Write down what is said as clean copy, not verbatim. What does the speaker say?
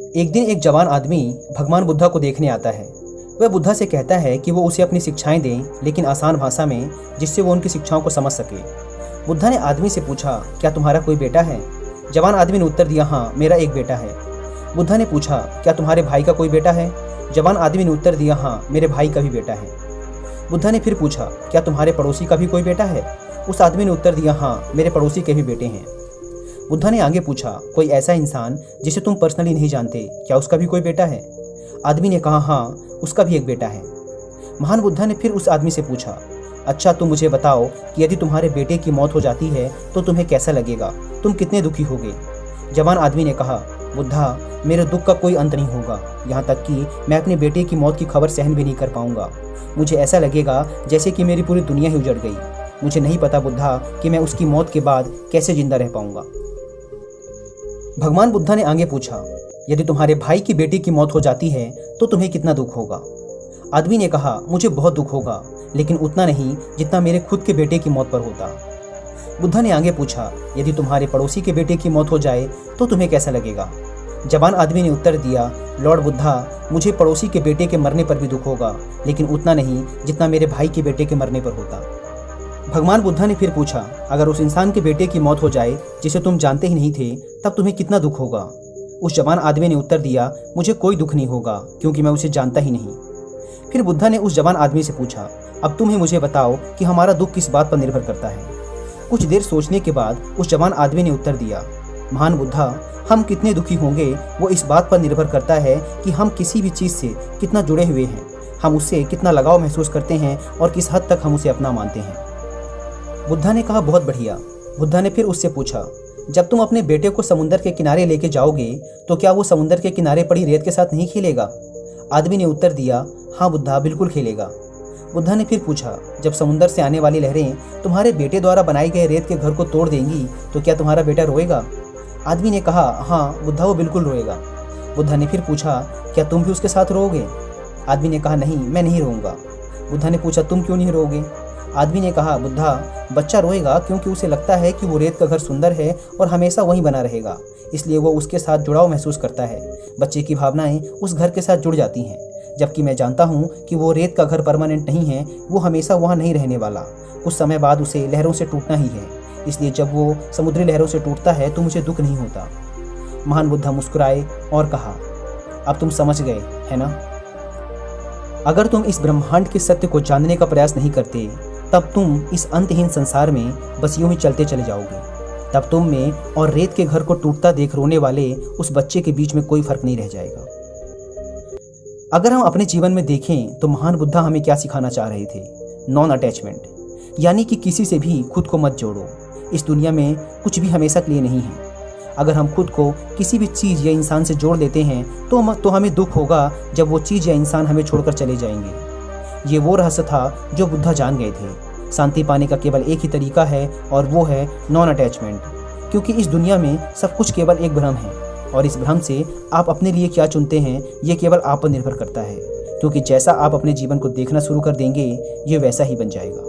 एक दिन एक जवान आदमी भगवान बुद्धा को देखने आता है। वह बुद्धा से कहता है कि वो उसे अपनी शिक्षाएं दें, लेकिन आसान भाषा में, जिससे वो उनकी शिक्षाओं को समझ सके। बुद्धा ने आदमी से पूछा, क्या तुम्हारा कोई बेटा है? जवान आदमी ने उत्तर दिया, हाँ, मेरा एक बेटा है। बुद्धा ने पूछा, क्या तुम्हारे भाई का कोई बेटा है? जवान आदमी ने उत्तर दिया, हाँ, मेरे भाई का भी बेटा है। बुद्धा ने फिर पूछा, क्या तुम्हारे पड़ोसी का भी कोई बेटा है? उस आदमी ने उत्तर दिया, हाँ, मेरे पड़ोसी के भी बेटे हैं। बुद्धा ने आगे पूछा, कोई ऐसा इंसान जिसे तुम पर्सनली नहीं जानते, क्या उसका भी कोई बेटा है? आदमी ने कहा, हाँ, उसका भी एक बेटा है। महान बुद्धा ने फिर उस आदमी से पूछा, अच्छा, तुम मुझे बताओ कि यदि तुम्हारे बेटे की मौत हो जाती है तो तुम्हें कैसा लगेगा? तुम कितने दुखी होगे? जवान आदमी ने कहा, बुद्धा, मेरे दुख का कोई अंत नहीं होगा, यहाँ तक कि मैं अपने बेटे की मौत की खबर सहन भी नहीं कर पाऊंगा। मुझे ऐसा लगेगा जैसे कि मेरी पूरी दुनिया ही उजड़ गई। मुझे नहीं पता बुद्धा कि मैं उसकी मौत के बाद कैसे जिंदा रह पाऊंगा। भगवान बुद्धा ने आगे पूछा, यदि तुम्हारे भाई की बेटी की मौत हो जाती है तो तुम्हें कितना दुख होगा? आदमी ने कहा, मुझे बहुत दुख होगा, लेकिन उतना नहीं जितना मेरे खुद के बेटे की मौत पर होता। बुद्धा ने आगे पूछा, यदि तुम्हारे पड़ोसी के बेटे की मौत हो जाए तो तुम्हें कैसा लगेगा? जवान आदमी ने उत्तर दिया, लॉर्ड बुद्धा, मुझे पड़ोसी के बेटे के मरने पर भी दुख होगा, लेकिन उतना नहीं जितना मेरे भाई के बेटे के मरने पर होता। भगवान बुद्धा ने फिर पूछा, अगर उस इंसान के बेटे की मौत हो जाए जिसे तुम जानते ही नहीं थे, तब तुम्हें कितना दुख होगा? उस जवान आदमी ने उत्तर दिया, मुझे कोई दुख नहीं होगा, क्योंकि मैं उसे जानता ही नहीं। फिर बुद्धा ने उस जवान आदमी से पूछा, अब तुम ही मुझे बताओ कि हमारा दुख किस बात पर निर्भर करता है? कुछ देर सोचने के बाद उस जवान आदमी ने उत्तर दिया, महान बुद्धा, हम कितने दुखी होंगे वो इस बात पर निर्भर करता है कि हम किसी भी चीज़ से कितना जुड़े हुए हैं, हम उससे कितना लगाव महसूस करते हैं और किस हद तक हम उसे अपना मानते हैं। बुद्धा ने कहा, बहुत बढ़िया। बुद्धा ने फिर उससे पूछा, जब तुम अपने बेटे को समुद्र के किनारे लेके जाओगे तो क्या वो समुद्र के किनारे पड़ी रेत के साथ नहीं खेलेगा? आदमी ने उत्तर दिया, हाँ बुद्धा, बिल्कुल खेलेगा। बुद्धा ने फिर पूछा, जब समुद्र से आने वाली लहरें तुम्हारे बेटे द्वारा बनाए गए रेत के घर को तोड़ देंगी तो क्या तुम्हारा बेटा रोएगा? आदमी ने कहा, हाँ बुद्धा, वो बिल्कुल रोएगा। बुद्धा ने फिर पूछा, क्या तुम भी उसके साथ रोओगे? आदमी ने कहा, नहीं, मैं नहीं रोऊंगा। बुद्धा ने पूछा, तुम क्यों नहीं रोओगे? आदमी ने कहा, बुद्धा, बच्चा रोएगा क्योंकि उसे लगता है कि वो रेत का घर सुंदर है और हमेशा वहीं बना रहेगा, इसलिए वो उसके साथ जुड़ाव महसूस करता है। बच्चे की भावनाएं उस घर के साथ जुड़ जाती हैं, जबकि मैं जानता हूँ कि वो रेत का घर परमानेंट नहीं है, वो हमेशा वहाँ नहीं रहने वाला, कुछ समय बाद उसे लहरों से टूटना ही है, इसलिए जब वो समुद्री लहरों से टूटता है तो मुझे दुख नहीं होता। महान बुद्धा मुस्कुराए और कहा, अब तुम समझ गए, है ना? अगर तुम इस ब्रह्मांड के सत्य को जानने का प्रयास नहीं करते, तब तुम इस अंतहीन संसार में बस यूं ही चलते चले जाओगे। तब तुम में और रेत के घर को टूटता देख रोने वाले उस बच्चे के बीच में कोई फर्क नहीं रह जाएगा। अगर हम अपने जीवन में देखें तो महान बुद्धा हमें क्या सिखाना चाह रहे थे? नॉन अटैचमेंट, यानी कि किसी से भी खुद को मत जोड़ो। इस दुनिया में कुछ भी हमेशा के लिए नहीं है। अगर हम खुद को किसी भी चीज़ या इंसान से जोड़ लेते हैं तो हमें दुख होगा जब वो चीज़ या इंसान हमें छोड़कर चले जाएंगे। ये वो रहस्य था जो बुद्धा जान गए थे। शांति पाने का केवल एक ही तरीका है और वो है नॉन अटैचमेंट, क्योंकि इस दुनिया में सब कुछ केवल एक भ्रम है और इस भ्रम से आप अपने लिए क्या चुनते हैं ये केवल आप पर निर्भर करता है, क्योंकि जैसा आप अपने जीवन को देखना शुरू कर देंगे ये वैसा ही बन जाएगा।